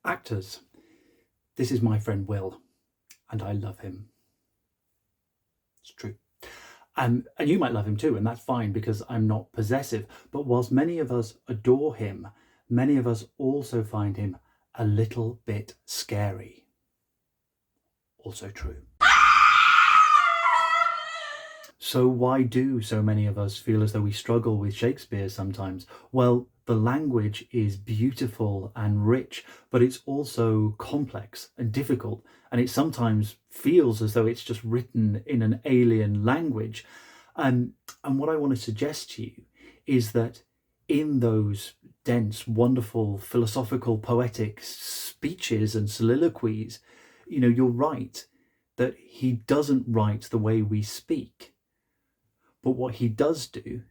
Actors, this is my friend Will, and I love him. It's true. And you might love him too, and that's fine because I'm not possessive. But whilst many of us adore him, many of us also find him a little bit scary. Also true. So why do so many of us feel as though we struggle with Shakespeare sometimes? Well, the language is beautiful and rich, but it's also complex and difficult, and it sometimes feels as though it's just written in an alien language. And what I want to suggest to you is that in those dense, wonderful, philosophical, poetic speeches and soliloquies, you're right that he doesn't write the way we speak. But what he does do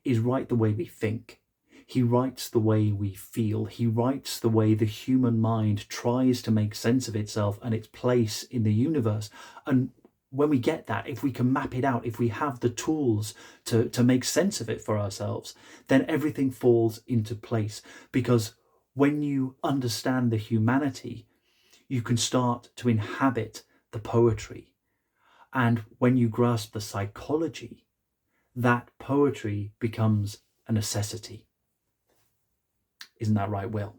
is write the way we think. He writes the way we feel. He writes the way the human mind tries to make sense of itself and its place in the universe. And when we get that, if we can map it out, if we have the tools to make sense of it for ourselves, then everything falls into place. Because when you understand the humanity, you can start to inhabit the poetry. And when you grasp the psychology, that poetry becomes a necessity. Isn't that right, Will?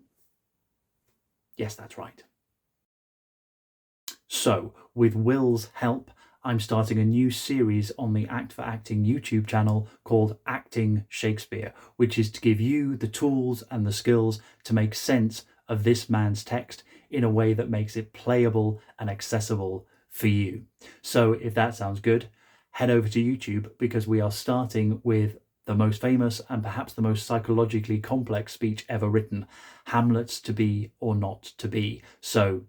Yes, that's right. So, with Will's help, I'm starting a new series on the Act for Acting YouTube channel called Acting Shakespeare, which is to give you the tools and the skills to make sense of this man's text in a way that makes it playable and accessible for you. So if that sounds good, head over to YouTube, because we are starting with the most famous and perhaps the most psychologically complex speech ever written, Hamlet's To Be or Not to Be. So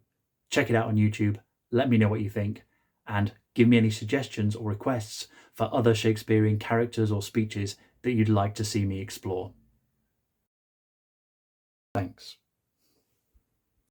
check it out on YouTube, let me know what you think, and give me any suggestions or requests for other Shakespearean characters or speeches that you'd like to see me explore. Thanks.